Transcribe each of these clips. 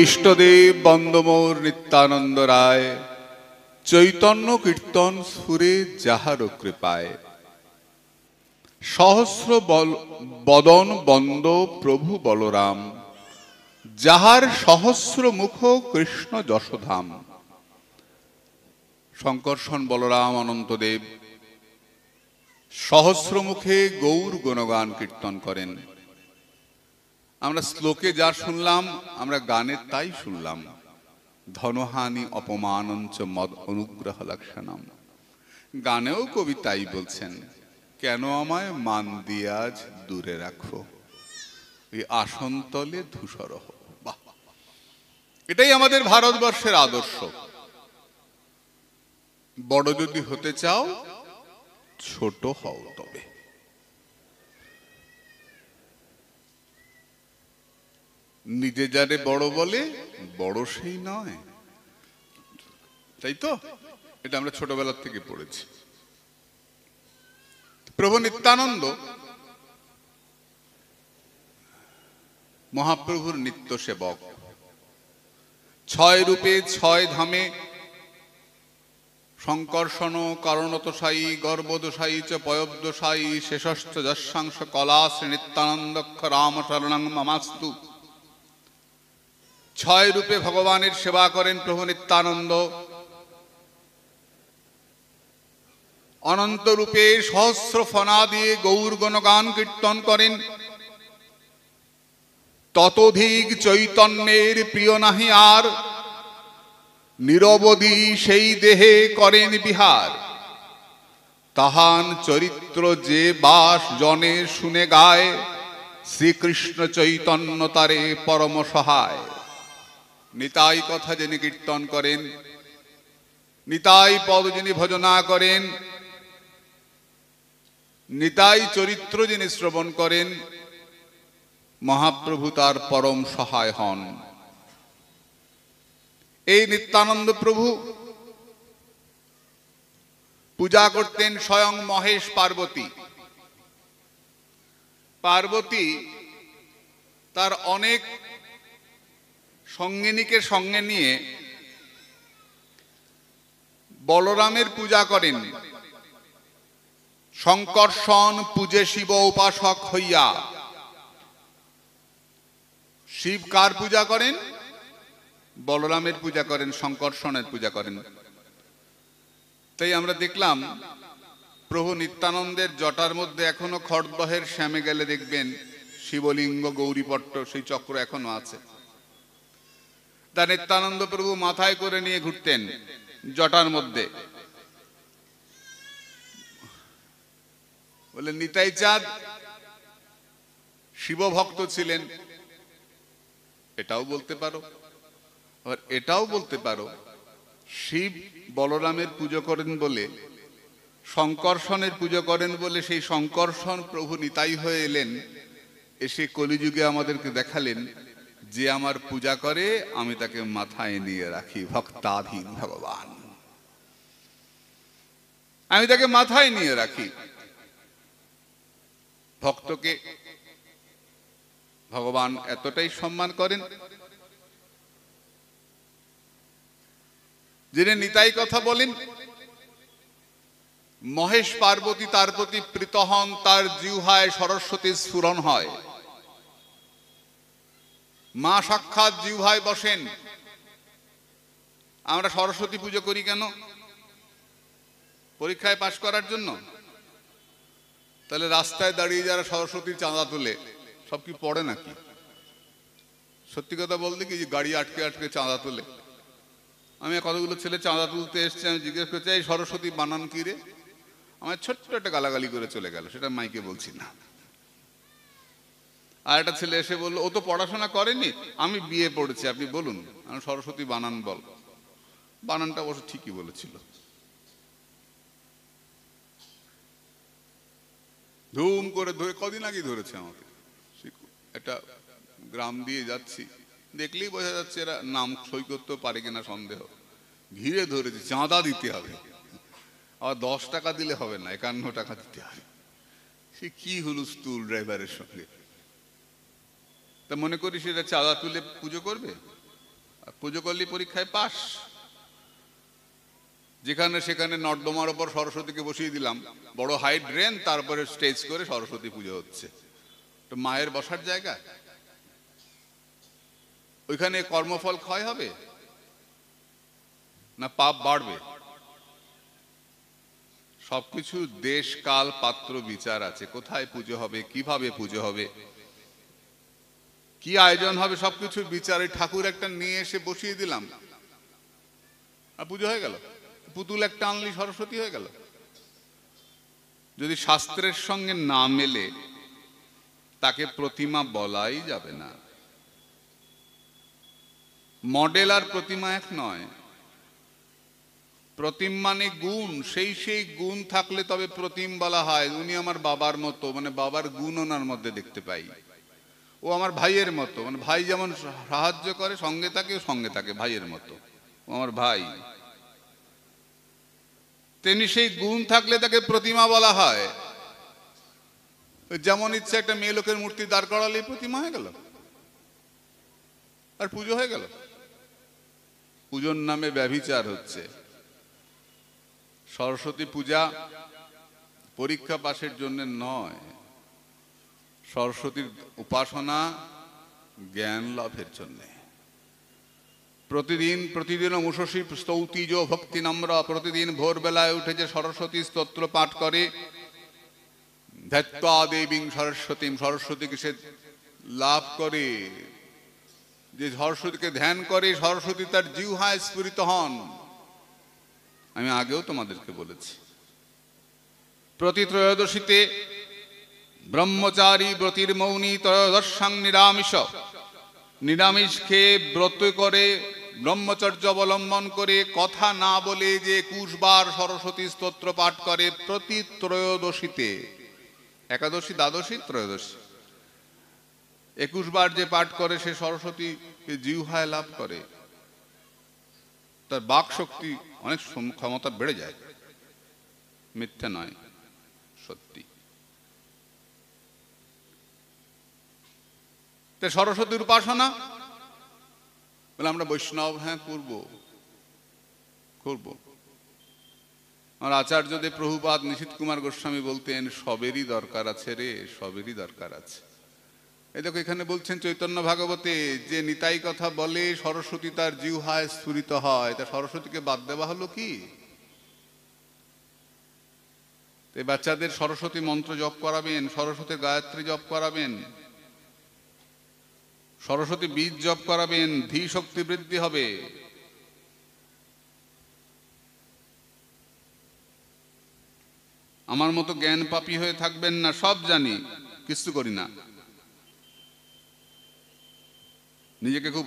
ইষ্টদেব বন্দমোর নিত্যানন্দ রায়, চৈতন্য কীর্তন সুরে যাহার কৃপায়। সহস্র বদন বন্দ প্রভু বলরাম, যাহার সহস্র মুখ কৃষ্ণ যশোধাম। শঙ্কর্ষণ বলরাম অনন্তদেব সহস্র মুখে গৌর গুণগান কীর্তন করেন। আমরা শ্লোকে যা শুনলাম, আমরা গানে তাই শুনলাম। ধনহানি অপমানঞ্চ মদ অনুগ্রহ লক্ষণম। গানেও কবি তাই বলছেন, কেন আমায় মান দিয়ে আজ দূরে রাখো, এই আসনতলে ধূসর। বাহ, এটাই আমাদের ভারতবর্ষের আদর্শ। বড় যদি হতে চাও, ছোট হও তবে। নিজে যারে বড় বলে, বড় সেই নয়, তাই তো? এটা আমরা ছোটবেলার থেকে পড়েছি। প্রভু নিত্যানন্দ মহাপ্রভুর নিত্য সেবক। 6 রূপে 6 ধামে শঙ্কর্ষণ কারণতসায়ী গর্ভদোষায়ী চ পয়ব্দোষায়ী শেষশ্চ যশাংশ কলা শ্রী নিত্যানন্দক্ষ রাম শরণং মমাস্তু। 6 রূপে ভগবানের সেবা করেন প্রভু নিত্যানন্দ। অনন্ত রূপে সহস্র ফনা দিয়ে গৌর গণগান কীর্তন করেন। ততোধিক চৈতন্যের প্রিয় নাহি আর, নিরবধি সেই দেহে করেন বিহার। তাহান চরিত্র যে বাস জনে শুনে গায়, শ্রীকৃষ্ণ চৈতন্য তারে পরম সহায়। নিতাই কথা যিনি কীর্তন করেন, নিতাই পদ যিনি ভজনা করেন, নিতাই চরিত্র যিনি শ্রবণ করেন, মহাপ্রভু তার পরম সহায় হন। এই নিত্যানন্দ প্রভু পূজা করতেন স্বয়ং মহেশ পার্বতী। পার্বতী তার অনেক সঙ্গিনীকে সঙ্গে নিয়ে বলরামের পূজা করেন। শঙ্কর্ষণ পূজে শিব উপাসক হইয়া। শিব কার পূজা করেন? বলরামের পূজা করেন, শঙ্কর্ষণের পূজা করেন। তাই আমরা দেখলাম প্রভু নিত্যানন্দের জটার মধ্যে এখনো খড়দহের শ্যামে গেলে দেখবেন শিবলিঙ্গ গৌরীপট্ট, সেই চক্র এখনো আছে। তা নিত্যানন্দ প্রভু মাথায় করে নিয়ে ঘুরতেন জটার মধ্যে। বলে নিতাই চাঁদ শিবভক্ত ছিলেন, এটাও বলতে পারো। আর এটাও বলতে পারো শিব বলরামের পুজো করেন বলে, শঙ্কর্ষণের পুজো করেন বলে সেই শঙ্কর্ষণ প্রভু নিতাই হয়ে এলেন, এসে কলিযুগে আমাদেরকে দেখালেন যে আমার পূজা করে আমি তাকে মাথায় নিয়ে রাখি। ভক্তাধীন ভগবান, আমি তাকে মাথায় নিয়ে রাখি। ভক্তকে ভগবান এতটাই সম্মান করেন, যিনি নিতাই কথা বলেন, মহেশ পার্বতী তার প্রতি প্রীত হন, তার জিহ্বায় সরস্বতীর স্ফুরণ হয়। মা সাক্ষাৎ জিহ্বায় বসেন। আমরা সরস্বতী পুজো করি কেন? পরীক্ষায় পাশ করার জন্য? তাহলে রাস্তায় দাঁড়িয়ে যারা সরস্বতীর চাঁদা তোলে, সব কি পড়ে নাকি? সত্যি কথা বলতে কি, গাড়ি আটকে আটকে চাঁদা তোলে। আমি কতগুলো ছেলে চাঁদা তুলতে এসছে, আমি জিজ্ঞেস করছি এই সরস্বতী বানান কি রে? আমার ছোট্ট একটা গালাগালি করে চলে গেল, সেটা মাইকে বলছি না। আর একটা ছেলে এসে বললো ও তো পড়াশোনা করেনি, আমি বিয়ে পড়েছি, আপনি বলুন। আমি সরস্বতী বানান বল। বানানটা অবশ্য ঠিকই বলেছিল। ধুম করে ধরে, কদিন আগে ধরেছে আমাকে। একটা গ্রাম দিয়ে যাচ্ছি, দেখলেই বোঝা যাচ্ছে এরা নাম সই করতেও পারে কিনা সন্দেহ। ঘিরে ধরেছে, চাঁদা দিতে হবে। আর 10 টাকা দিলে হবে না, 51 টাকা দিতে হবে। সে কি হুলুস্থুল ড্রাইভারের সঙ্গে। তা মনে করি সেটা চাঁদা তুলে পুজো করবে? পুজো করলে পরীক্ষায় পাস। যেখানে সেখানে নর্দমার ওপর সরস্বতীকে বসিয়ে দিলাম, বড় হাই ড্রেন, তারপরে স্টেজ করে সরস্বতী পুজো হচ্ছে। তো মায়ের বসার জায়গা, ওইখানে কর্মফল ক্ষয় হবে না পাপ বাড়বে? সবকিছু দেশ কাল পাত্র বিচার আছে। কোথায় পুজো হবে, কিভাবে পুজো হবে, কি আয়োজন হবে, সবকিছু বিচার। ওই ঠাকুর একটা নিয়ে এসে বসিয়ে দিলাম আর পুজো হয়ে গেল। পুতুল একটা আনলি, সরস্বতী হয়ে গেল। যদি শাস্ত্রের সঙ্গে না মেলে তাকে প্রতিমা বলাই যাবে না। মডেল আর প্রতিমা এক নয়। প্রতিম মানে গুণ, সেই সেই গুণ থাকলে তবে প্রতিম বলা হয়। উনি আমার বাবার মতো, মানে বাবার গুণ ওনার মধ্যে দেখতে পাই। ও আমার ভাইয়ের মতো, মানে ভাই যেমন সাহায্য করে সঙ্গে থাকে, সঙ্গে থাকে ভাইয়ের মতো, ও আমার ভাই। তেমনি সেই গুণ থাকলে তাকে প্রতিমা বলা হয়। যেমন ইচ্ছা একটা মেয়ে লোকের মূর্তি দাঁড় করালেই প্রতিমা হয়ে গেল আর পুজো হয়ে গেল। পুজোর নামে ব্যভিচার হচ্ছে। সরস্বতী পূজা পরীক্ষা পাশের জন্য নয়, সরস্বতীর উপাসনা জ্ঞান লাভের জন্য। প্রতিদিন মুষসী স্তৌতিজ ভক্তি নম্র, প্রতিদিন ভোরবেলায় উঠে যে সরস্বতী স্তোত্র পাঠ করে, ধ্যাত্বা দেবীং সরস্বতী, সরস্বতীকে সে লাভ করে। যে সরস্বতীকে ধ্যান করে, সরস্বতী তার জিহ্বায় স্ফুরিত হন। আমি আগেও তোমাদেরকে বলেছি, প্রতি ত্রয়োদশীতে ব্রহ্মচারী ব্রতির মৌনী ত্রয়োদশাং নিরামিষ, নিরামিষ খেয়ে ব্রত করে, ব্রহ্মচর্য অবলম্বন করে, কথা না বলে যে 21 বার সরস্বতী স্তোত্র পাঠ করে প্রতি ত্রয়োদশীতে, একাদশী দ্বাদশী ত্রয়োদশী 21 বার যে পাঠ করে, সে সরস্বতী জিহ্বায় লাভ করে। তার বাক শক্তি অনেক ক্ষমতা বেড়ে যায়। মিথ্যা নয়, সত্যি। সরস্বতীর উপাসনা বলে আমরা বৈষ্ণব, হ্যাঁ করব। আমার আচার্যদেব প্রভুপাদ নিশীথ কুমার গোস্বামী বলতেন, সবেরই দরকার আছে রে, সবেরই দরকার আছে। এই দেখো এখানে বলছেন চৈতন্য ভাগবতে, যে নিতাই কথা বলে সরস্বতী তার জিহ্বায় স্ফুরিত হয়। তা সরস্বতীকে বাদ দেওয়া হলো কি? বাচ্চাদের সরস্বতী মন্ত্র জপ করাবেন, সরস্বতীর গায়ত্রী জপ করাবেন, সরস্বতী বীজ জপ করাবেন, ধী শক্তি বৃদ্ধি হবে। আমার মতো জ্ঞান পাপী হয়ে থাকবেন না। সব জানি, কিছু করি না, নিজেকে খুব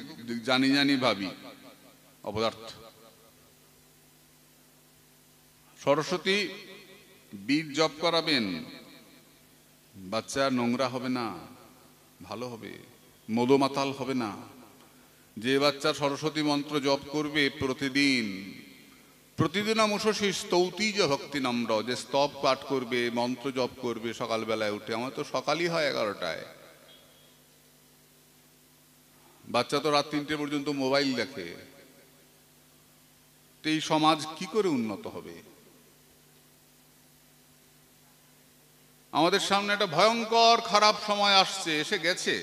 জানি ভাবি, অপদার্থ। সরস্বতী বীজ জপ করাবেন, বাচ্চা নোংরা হবে না, ভালো হবে, মদমাতাল হবে না। যে বাচ্চা সরস্বতী মন্ত্র জপ করবে প্রতিদিন, মুষসী স্তৌতিজ ভক্তি নম্র, যে স্তব পাঠ করবে, মন্ত্র জপ করবে সকালবেলায় উঠে। আমার তো সকালই হয় 11টায়। বাচ্চা তো রাত 3টে পর্যন্ত মোবাইল দেখে। তো এই সমাজ কি করে উন্নত হবে? আমাদের সামনে একটা ভয়ঙ্কর খারাপ সময় আসছে, এসে গেছে।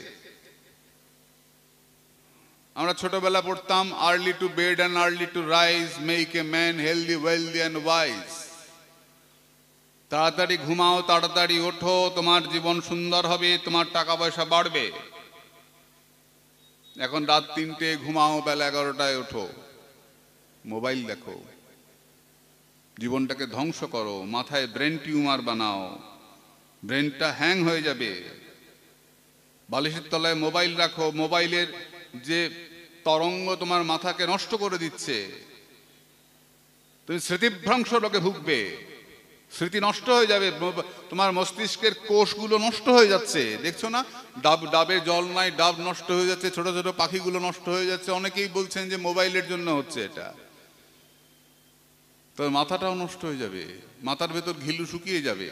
আমরা ছোটবেলা পড়তাম, early to bed and early to rise make a man healthy wealthy and wise. তাড়াতাড়ি ঘুমাও, তাড়াতাড়ি ওঠো, তোমার জীবন সুন্দর হবে, তোমার টাকা পয়সা বাড়বে। এখন রাত 3টে ঘুমাও, বেলা 11টায় ওঠো, মোবাইল দেখো, জীবনটাকে ধ্বংস করো, মাথায় ব্রেন টিউমার বানাও, ব্রেনটা হ্যাং হয়ে যাবে। বালিশের তলায় মোবাইল রাখো, মোবাইলের যে তরঙ্গ তোমার মাথাকে নষ্ট করে দিচ্ছে। তুমি স্মৃতিভ্রংশ রোগে ভুগবে, স্মৃতি নষ্ট হয়ে যাবে, তোমার মস্তিষ্কের কোষগুলো নষ্ট হয়ে যাচ্ছে। দেখছো না, ডাবে জল নাই, ডাব নষ্ট হয়ে যাচ্ছে, ছোট ছোট পাখিগুলো নষ্ট হয়ে যাচ্ছে। অনেকেই বলছেন যে মোবাইলের জন্য হচ্ছে এটা। তো মাথাটাও নষ্ট হয়ে যাবে, মাথার ভেতর ঘিলু শুকিয়ে যাবে,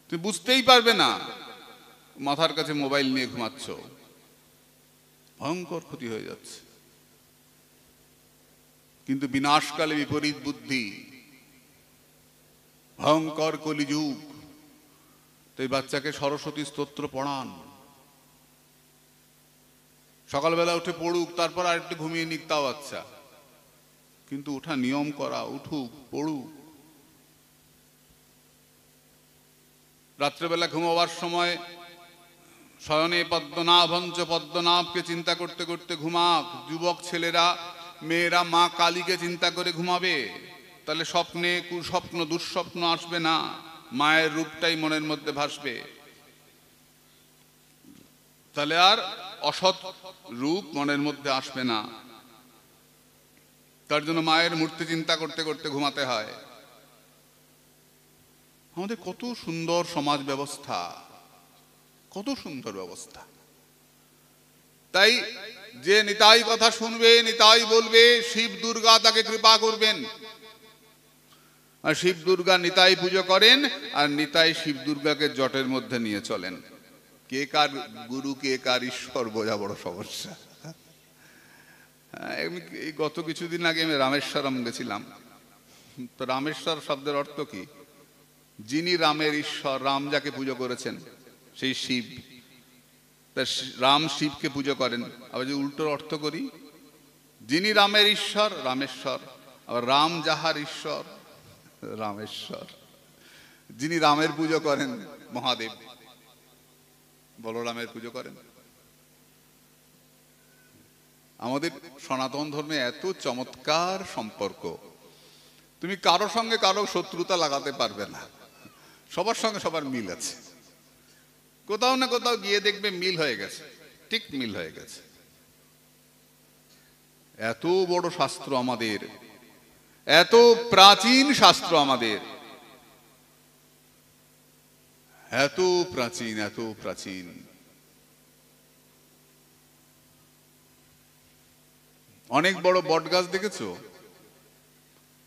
তুমি বুঝতেই পারবে না মাথার কাছে মোবাইল নিয়ে ঘুমাচ্ছ। ভয়ঙ্কর ক্ষতি হয়ে যাচ্ছে। কিন্তু বিনাশকালে বিপরীত বুদ্ধি, ভয়ঙ্কর কলিযুগ। তো এই বাচ্চাকে সরস্বতী স্তোত্র পড়ান, সকালবেলা উঠে পড়ুক, তারপর আরেকটু ঘুমিয়ে নিক, তাও আচ্ছা, কিন্তু ওঠা নিয়ম করা, উঠুক, পড়ুক। রাত্রেবেলা ঘুমাবার সময় শয়নে পদ্মনাভঞ্চ পদ্মনাভকে চিন্তা করতে করতে ঘুমাক। যুবক ছেলেরা, মেয়েরা মা কালীকে চিন্তা করে ঘুমাবে, তাহলে স্বপ্নে কুস্বপ্ন দুঃস্বপ্ন আসবে না, মায়ের রূপটাই মনের মধ্যে ভাসবে, তাহলে আর অসৎ রূপ মনের মধ্যে আসবে না। তার জন্য মায়ের মূর্তি চিন্তা করতে করতে ঘুমাতে হয়। আমাদের কত সুন্দর সমাজ ব্যবস্থা, কত সুন্দর ব্যবস্থা। তাই যে নিতাই কথা শুনবে, নিতাই বলবে, শিব দুর্গা তাকে কৃপা করবেন। আর শিব দুর্গা নিতাই পুজো করেন, আর নিতাই শিব দুর্গাকে জটের মধ্যে নিয়ে চলেন। কে কার গুরু, কে কার ঈশ্বর বোঝা বড় সমস্যা। এই গত কিছুদিন আগে আমি রামেশ্বরম গেছিলাম। তো রামেশ্বর শব্দের অর্থ কি? যিনি রামের ঈশ্বর, রাম যাকে পুজো করেছেন সেই শিব। তা রাম শিবকে পুজো করেন। আবার যদি উল্টোর অর্থ করি, যিনি রামের ঈশ্বর রামেশ্বর, আবার রাম যাহার ঈশ্বর রামেশ্বর। যিনি রামের পুজো করেন মহাদেব, বলরামের পুজো করেন। আমাদের সনাতন ধর্মে এত চমৎকার সম্পর্ক, তুমি কারো সঙ্গে কারো শত্রুতা লাগাতে পারবে না, সবার সঙ্গে সবার মিল আছে। কোথাও না কোথাও গিয়ে দেখবে মিল হয়ে গেছে, ঠিক মিল হয়ে গেছে। এত বড় শাস্ত্র আমাদের, এত প্রাচীন শাস্ত্র আমাদের, এত প্রাচীন, এত প্রাচীন। অনেক বড় বট গাছ দেখেছো?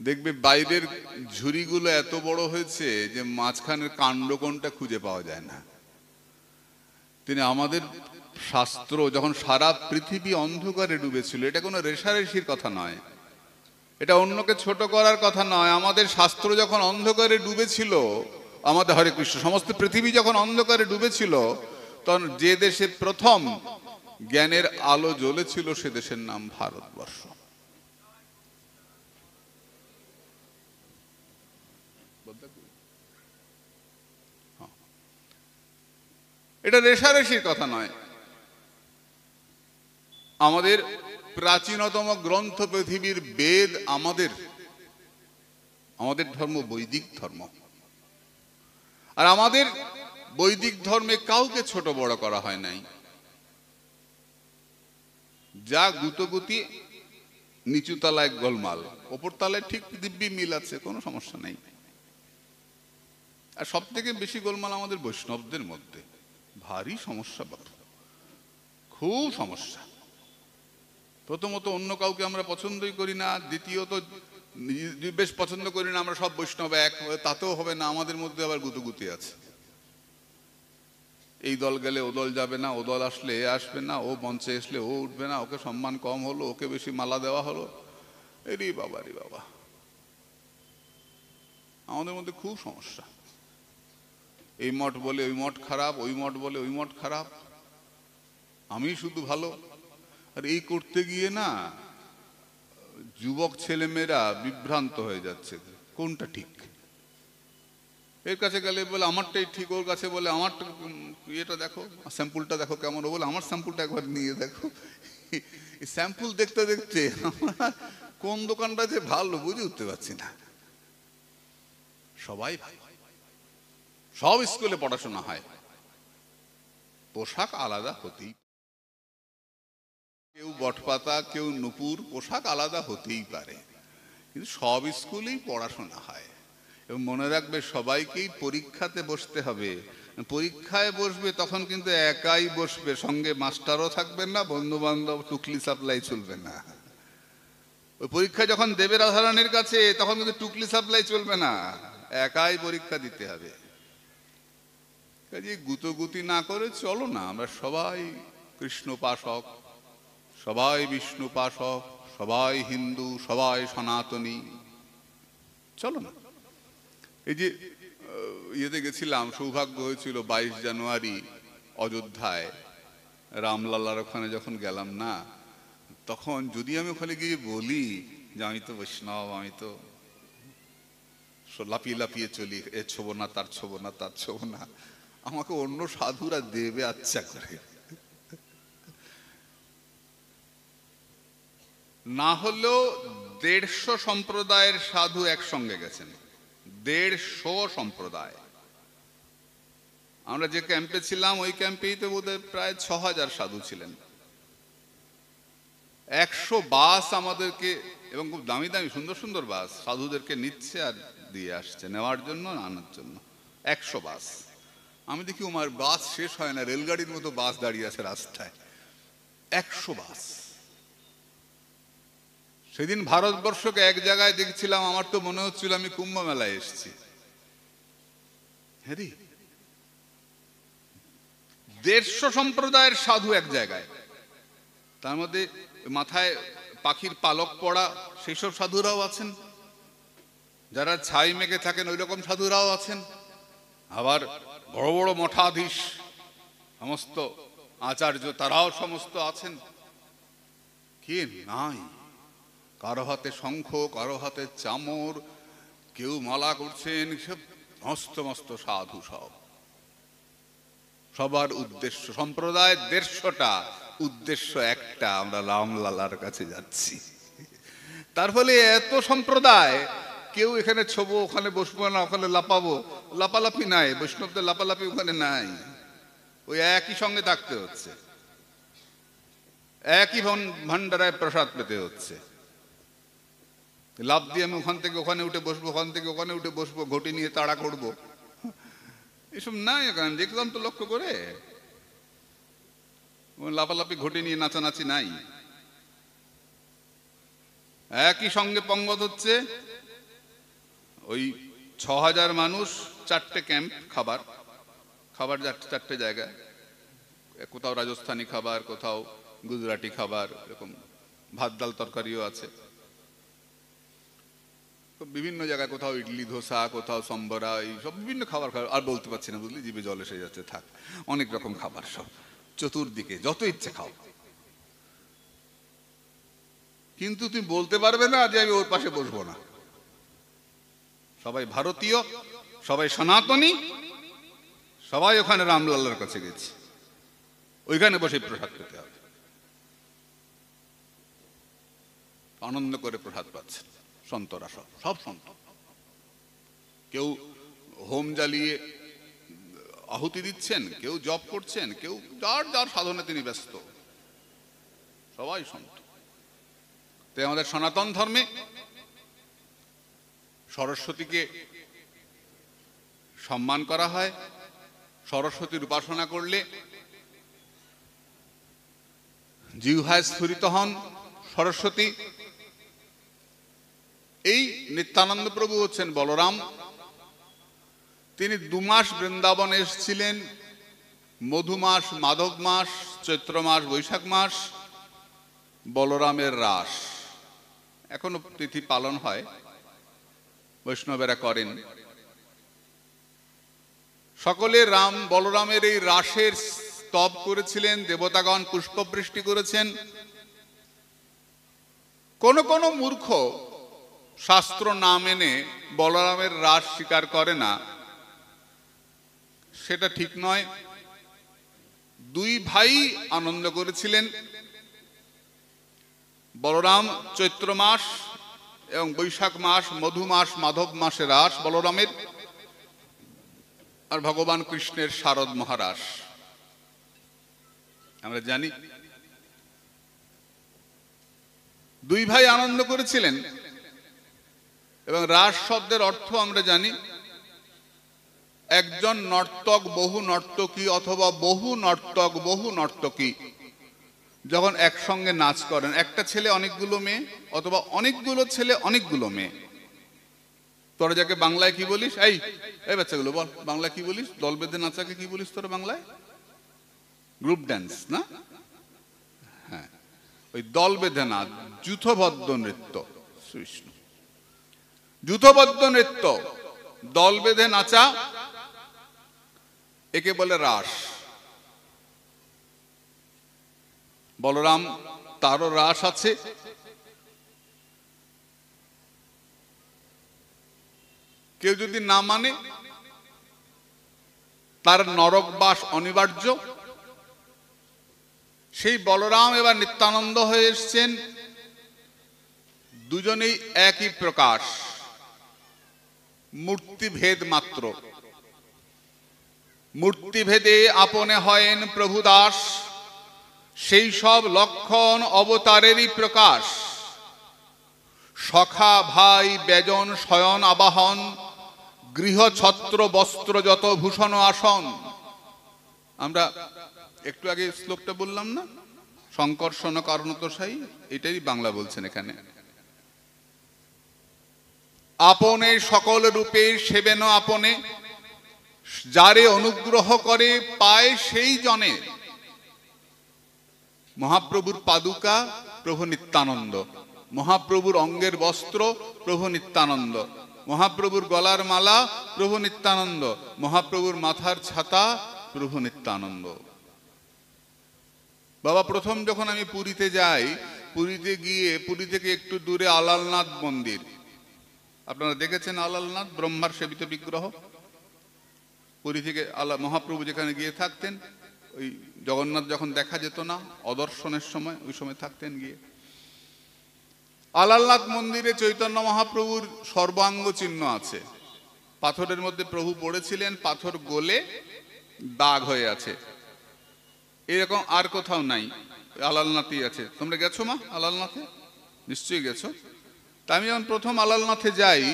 দেখবে বাইরের ঝুড়িগুলো এত বড় হয়েছে যে মাঝখানের কাণ্ড কোনটা খুঁজে পাওয়া যায় না। তিনি আমাদের শাস্ত্র যখন সারা পৃথিবী অন্ধকারে ডুবেছিল, এটা কোনো রেশারেশির কথা নয়, এটা অন্যকে ছোট করার কথা নয়। আমাদের শাস্ত্র যখন অন্ধকারে ডুবেছিল, আমাদের হরে কৃষ্ণ, সমস্ত পৃথিবী যখন অন্ধকারে ডুবেছিল, তখন যে দেশে প্রথম জ্ঞানের আলো জ্বলেছিল সে দেশের নাম ভারতবর্ষ। এটা রেশারেশির কথা নয়। আমাদের প্রাচীনতম গ্রন্থ পৃথিবীর বেদ, আমাদের ধর্ম বৈদিক ধর্ম। আর আমাদের বৈদিক ধর্মে কাউকে ছোট বড় করা হয় নাই। যা গুতগুতি, নিচু তলায় গোলমাল, ওপর তলায় ঠিক দিব্যি মিল আছে, কোনো সমস্যা নেই। আর সব থেকে বেশি গোলমাল আমাদের বৈষ্ণবদের মধ্যে, ভারী সমস্যা, বাবা খুব সমস্যা। প্রথমত অন্য কাউকে আমরা পছন্দই করি না, দ্বিতীয়ত বেশ পছন্দ করি না আমরা সব বৈষ্ণব এক, তাতেও হবে না, আমাদের মধ্যে আবার গুতুগুতি আছে। এই দল গেলে ও দল যাবে না, ও দল আসলে এ আসবে না, ও মঞ্চে আসলে ও উঠবে না, ওকে সম্মান কম হলো, ওকে বেশি মালা দেওয়া হলো। এরি বাবা, রে বাবা, আমাদের মধ্যে খুব সমস্যা। এই মঠ বলে ওই মঠ খারাপ, ওই মঠ বলে ওই মঠ খারাপ, আমি শুধু ভালো। আর এই করতে গিয়ে না যুবক ছেলেমেয়েরা বিভ্রান্ত হয়ে যাচ্ছে, কোনটা ঠিক। এর কাছে গেলে বলে আমারটাই ঠিক, ওর কাছে বলে আমারটা, ইয়েটা দেখো, স্যাম্পুলটা দেখো কেমন, ও বলে আমার স্যাম্পুলটা একবার নিয়ে দেখো। এই স্যাম্পুল দেখতে দেখতে কোন দোকানটা যে ভালো বুঝে উঠতে পারছি না। সবাই ভালো, সব স্কুলে পড়াশোনা হয়, পোশাক আলাদা হতেই, কেউ বটপাতা কেউ নুপুর, পোশাক আলাদা হতেই পারে, কিন্তু সব স্কুলেই পড়াশোনা হয়। এবং মনে রাখবে সবাইকেই পরীক্ষাতে বসতে হবে। পরীক্ষায় বসবে তখন কিন্তু একাই বসবে, সঙ্গে মাস্টারও থাকবেন না, বন্ধু বান্ধব টুকলি সাপ্লাই চলবে না। ওই পরীক্ষা যখন দেবে রাধারানীর কাছে, তখন কিন্তু টুকলি সাপ্লাই চলবে না, একাই পরীক্ষা দিতে হবে। কাজে গুতোগুতি না করে চলো না, আমরা সবাই কৃষ্ণ উপাসক, সবাই বিষ্ণুপাসক, সবাই হিন্দু, সবাই সনাতনী। চলো না, এই যে ইয়েতে গেছিলাম, সৌভাগ্য হয়েছিল 22 জানুয়ারি অযোধ্যায় রামলালার ওখানে যখন গেলাম না, তখন যদি আমি ওখানে গিয়ে বলি যে আমি তো বৈষ্ণব, আমি তো লাপিয়ে লাপিয়ে চলি, এ ছোবো না, তার ছোবো না, তার ছোবো না, আমাকে অন্য সাধুরা দেবে আচ্ছা করে। না হলেও 150 সম্প্রদায়ের সাধু একসঙ্গে গেছেন, 150 সম্প্রদায়। আমরা যে ক্যাম্পে ছিলাম ওই ক্যাম্পেই তো বোধহয় প্রায় 6000 সাধু ছিলেন। 100 বাস আমাদেরকে, এবং খুব দামি দামি সুন্দর সুন্দর বাস সাধুদেরকে নিচ্ছে আর দিয়ে আসছে, নেওয়ার জন্য আনার জন্য 100 বাস। আমি দেখি আমার বাস শেষ হয় না, রেলগাড়ির মতো বাস দাঁড়িয়ে আছে রাস্তায়, 100 বাস। সেদিন ভারতবর্ষকে এক জায়গায় দেখছিলাম, আমার তো মনে হচ্ছিল আমি কুম্ভ মেলায় এসেছি। হ্যাঁ, 150 সম্প্রদায়ের সাধু এক জায়গায়, তার মধ্যে মাথায় পাখির পালক পড়া সেই সব সাধুরাও আছেন, যারা ছাই মেঘে থাকেন ওই রকম সাধুরাও আছেন, আবার বড় বড় মঠাধীশ সমস্ত আচার্য তারাও সমস্ত আছেন। কে নাই? কারো হাতে শঙ্খ, কারো হাতে চামর, কেউ মালা করছেন, সব মস্ত মস্ত সাধু। সব সবার উদ্দেশ্য, সম্প্রদায় 150টা, উদ্দেশ্য একটা, আমরা রামলালার কাছে যাচ্ছি। তার ফলে এত সম্প্রদায়, কেউ এখানে ছোবো, ওখানে বসবো না, ওখানে লাপাবো, লাপালাপি নাই, বৈষ্ণবদের লাপালাপি ওখানে নাই, ওই একই সঙ্গে থাকতে হচ্ছে, একই ভান্ডারায় প্রসাদ পেতে হচ্ছে। লাভ দিয়ে আমি ওখান থেকে ওখানে উঠে বসবো, ওখান থেকে ওখানে উঠে বসবো, ঘটি নিয়ে তাড়া করবো, এসব নাই। এখন দেখলাম তো লক্ষ্য করে, লাপালাপি ঘটি নিয়ে নাচানাচি নাই, একই সঙ্গে পঙ্গত হচ্ছে। ওই 6000 মানুষ, 4টে ক্যাম্প, খাবার খাবার 4টে জায়গা, কোথাও রাজস্থানী খাবার, কোথাও গুজরাটি খাবার, এরকম ভাত ডাল তরকারিও আছে বিভিন্ন জায়গায়, কোথাও ইডলি ধোসা, কোথাও সম্বরা, এই সব বিভিন্ন খাবার খাবার, আর বলতে পারছি না বুঝলি, জিভে জল এসে যাচ্ছে, থাক, অনেক রকম খাবার, সব চতুর্দিকে যত ইচ্ছে খাও, কিন্তু তুমি বলতে পারবে না যে আমি ওর পাশে বসবো না। সবাই ভারতীয়, সবাই সনাতনী, সবাই ওখানে রামলালার কাছে গেছে, ওইখানে বসে প্রসাদ পেতে হবে, আনন্দ করে প্রসাদ পাচ্ছে সন্তরা, সব সন্ত। কেউ হোম জ্বালিয়ে আহুতি দিচ্ছেন, কেউ জপ করছেন, কেউ যার যার সাধনে তিনি ব্যস্ত, সবাই সন্ত। তাই আমাদের সনাতন ধর্মে সরস্বতীকে সম্মান করা হয়। সরস্বতীর উপাসনা করলে জিহ্বায় স্ফুরিত হন সরস্বতী। এই নিত্যানন্দ প্রভু হচ্ছেন বলরাম। তিনি 2 মাস বৃন্দাবনে এসেছিলেন, মধু মাস, মাধব মাস, চৈত্র মাস, বৈশাখ মাস, বলরামের রাস। এখনো তিথি পালন হয়, বৈষ্ণবেরা করেন। সকলে বলরামের এই রাসের স্তব করেছিলেন, দেবতাগণ পুষ্পবৃষ্টি করেছেন। কোন কোন মূর্খ শাস্ত্র না মেনে বলরামের রাস স্বীকার করে না, সেটা ঠিক নয়। 2 ভাই আনন্দ করেছিলেন। বলরাম চৈত্র মাস এবং বৈশাখ মাস, মধু মাস, মাধব মাসে রাস বলরামের, আর ভগবান কৃষ্ণের শারদ মহারাস আমরা জানি। 2 ভাই আনন্দ করেছিলেন, এবং রাস শব্দের অর্থ আমরা জানি, একজন নর্তক বহু নর্তকী, অথবা বহু নর্তক বহু নর্তকী যখন একসঙ্গে নাচ করেন, একটা ছেলে অনেকগুলো মেয়ে, অথবা অনেকগুলো ছেলে অনেকগুলো মেয়ে। তোরা যাকে বাংলায় কি বলিস, এই বাচ্চাগুলো বল, বাংলায় কি বলিস? দল বেঁধে নাচাকে কি বলিস তোরা বাংলায়? গ্রুপ ড্যান্স না? হ্যাঁ, ওই দল বেঁধে না, যূথবদ্ধ নৃত্য। শ্রীকৃষ্ণ যূথবদ্ধ নৃত্য, দল বেঁধে নাচা, একে বলে রাস। বলরাম তারও রাস আছে। কেউ যদি না মানে তার নরকবাস অনিবার্য। সেই বলরাম এবার নিত্যানন্দ হয়ে এসছেন, দুজনেই একই প্রকাশ, মূর্তিভেদ মাত্র। মূর্তিভেদে আপনে হয়েন প্রভু দাস, সেই সব লক্ষণ অবতারেরই প্রকাশ। সখা ভাই বেজন শয়ন আবাহন, গৃহ ছত্র বস্ত্র যত ভূষণ আসন। আমরা একটু আগে শ্লোকটা বললাম না, সংকর্ষণ কারণতসাই, এটাই বাংলা বলছেন এখানে। আপনে সকল রূপে সেবেন আপনে, যারে অনুগ্রহ করে পায় সেই জনে। মহাপ্রভুর পাদুকা প্রভু নিত্যানন্দ, মহাপ্রভুর অঙ্গের বস্ত্র প্রভু নিত্যানন্দ, মহাপ্রভুর গলার মালা প্রভু নিত্যানন্দ, মহাপ্রভুর মাথার ছাতা প্রভু নিত্যানন্দ। বাবা প্রথম যখন আমি পুরীতে যাই, পুরীতে গিয়ে পুরী থেকে একটু দূরে আলালনাথ মন্দির, আপনারা দেখেছেন আলালনাথ, ব্রহ্মার সেবিত বিগ্রহ। পুরী থেকে মহাপ্রভু যেখানে গিয়ে থাকতেন, ওই জগন্নাথ যখন দেখা যেত না অদর্শনের সময়, ওই সময় থাকতেন গিয়ে। আলালনাথ মন্দিরে চৈতন্য মহাপ্রভুর সর্বাঙ্গ চিহ্ন আছে। পাথরের মধ্যে প্রভু পড়েছিলেন, পাথর গলে দাগ হয়ে আছে। এরকম আর কোথাও নাই, আলালনাথই আছে। তোমরা গেছো মা আলালনাথে? নিশ্চয়ই গেছো। তা আমি যখন প্রথম আলালনাথে যাই,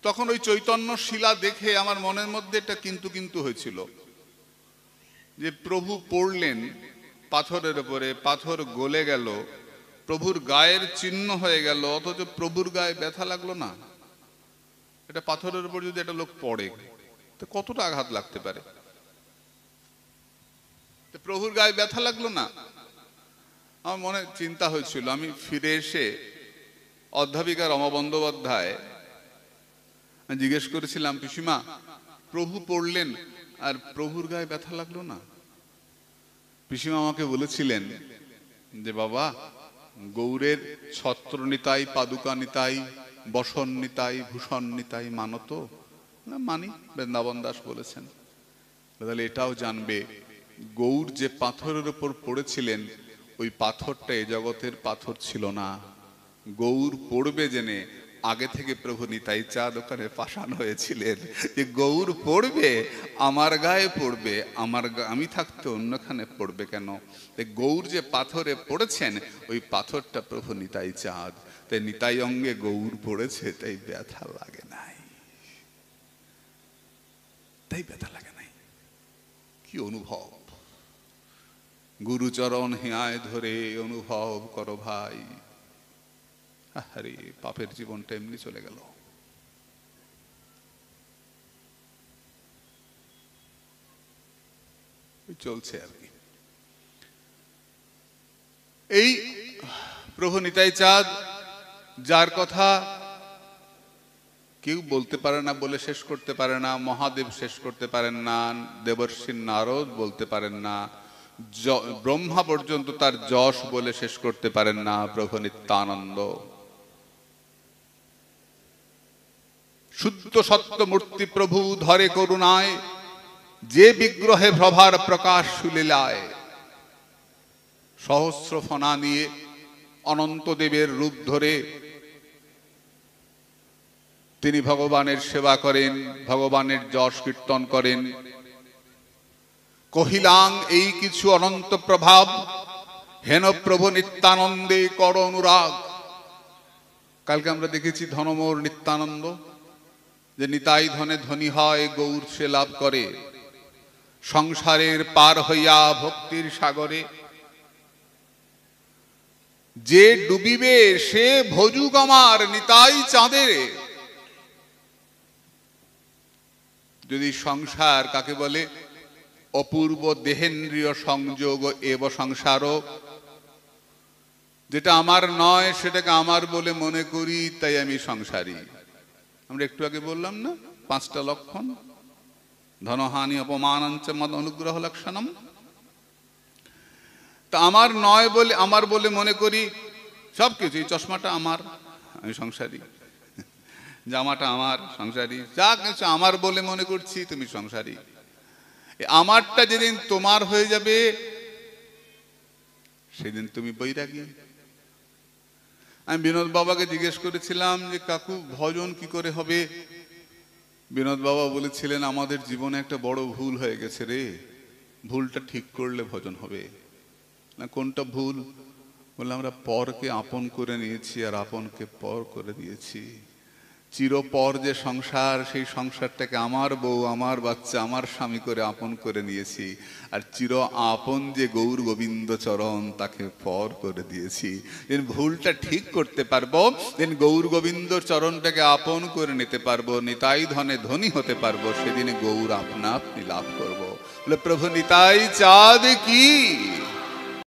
তখন ওই চৈতন্য শিলা দেখে আমার মনের মধ্যে একটা কিন্তু কিন্তু হয়েছিল, যে প্রভু পড়লেন পাথরের উপরে, পাথর গলে গেল, প্রভুর গায়ের চিহ্ন হয়ে গেল, অথচ প্রভুর গায়ে ব্যথা লাগলো না। এটা পাথরের উপর যদি একটা লোক পড়ে, তো কতটা আঘাত লাগতে পারে? প্রভুর গায়ে ব্যথা লাগলো না। আমার মনে চিন্তা হয়েছিল, আমি ফিরে এসে অধ্যাপিকা রমা বন্দ্যোপাধ্যায় জিজ্ঞেস করেছিলাম, পিসিমা প্রভু পড়লেন আর প্রভুর গায়ে ব্যথা লাগলো না? পিসিমা আমাকে বলেছিলেন যে বাবা, গৌরের ছত্র নিতাই, পাদুকা নিতাই, বসন নিতাই, ভূষণ নিতাই মানত না? মানি, বৃন্দাবন দাস বলেছেন। তাহলে এটাও জানবে, গৌর যে পাথরের উপর পড়েছিলেন, ওই পাথরটা এ জগতের পাথর ছিল না। গৌর পড়বে জেনে আগে থেকে প্রভু নিতাই চাঁদ ওখানে পাষাণ হয়েছিলেন, যে গৌর পড়বে, আমার গায়ে পড়বে, আমি থাকতে অন্যখানে পড়বে কেন? গৌর যে পাথরে পড়েছেন, ওই পাথরটা প্রভু নিতাই চাঁদ। তাই নিতাই অঙ্গে গৌর পড়েছে, তাই ব্যথা লাগে নাই, তাই ব্যথা লাগে নাই। কি অনুভব! গুরুচরণ হিয়ায় ধরে অনুভব করো ভাই। আরে পাপের জীবনটা এমনি চলে গেল। চলছে আর কি। এই প্রভু নিতাই চাঁদ, যার কথা কেউ বলতে পারে না, বলে শেষ করতে পারে না। মহাদেব শেষ করতে পারেন না, দেবর্ষি নারদ বলতে পারেন না, ব্রহ্মা পর্যন্ত তার যশ বলে শেষ করতে পারেন না। প্রভু নিত্যানন্দ শুদ্ধ সত্য মূর্তি, প্রভু ধরে করুণায়, যে বিগ্রহে প্রভার প্রকাশ সুলীলায়। সহস্র ফণা নিয়ে অনন্ত দেবের রূপ ধরে তিনি ভগবানের সেবা করেন, ভগবানের যশ কীর্তন করেন। কহিলাং এই কিছু অনন্ত প্রভাব, হেন প্রভু নিত্যানন্দে কর অনুরাগ। কালকে আমরা দেখেছি ধনমোর নিত্যানন্দ, যে নিতাই ধনে ধনী হয়, গৌর সে লাভ করে, সংসারের পার হইয়া ভক্তির সাগরে। যে ডুবিবে সে ভজুক আমার নিতাই চাঁদে। যদি সংসার কাকে বলে? অপূর্ব দেহেন্দ্রীয় সংযোগ এব সংসার, যেটা আমার নয় সেটাকে আমার বলে মনে করি, তাই আমি সংসারী। আমরা একটু আগে বললাম না 5টা লক্ষণ, ধনহানি অপমানঞ্চ মদ অনুগ্রহ লক্ষণম। তা আমার নয় বলে, আমার বলে মনে করি সবকিছু। এই চশমাটা আমার, আমি সংসারী। জামাটা আমার, সংসারী। যা কিছু আমার বলে মনে করছি, তুমি সংসারী। আমারটা যেদিন তোমার হয়ে যাবে সেদিন তুমি বৈরাগী। আমি বিনোদ বাবাকে জিজ্ঞেস করেছিলাম যে কাকু ভজন কি করে হবে? বিনোদ বাবা বলেছিলেন, আমাদের জীবনে একটা বড় ভুল হয়ে গেছে রে, ভুলটা ঠিক করলে ভজন হবে। না, কোনটা ভুল? বললাম, আমরা পরকে আপন করে নিয়েছি আর আপনকে পর করে দিয়েছি। চিরপর যে সংসার, সেই সংসারটাকে আমার বউ, আমার বাচ্চা, আমার স্বামী করে আপন করে নিয়েছি। আর চির আপন যে গৌর গোবিন্দ চরণ, তাকে পর করে দিয়েছি। যেদিন ভুলটা ঠিক করতে পারবো, যেদিন গৌর গোবিন্দ চরণটাকে আপন করে নিতে পারবো, নিতাই ধনে ধনী হতে পারবো, সেদিনে গৌর আপনা আপনি লাভ করবো। বলে, প্রভু নিতাই চাঁদ কি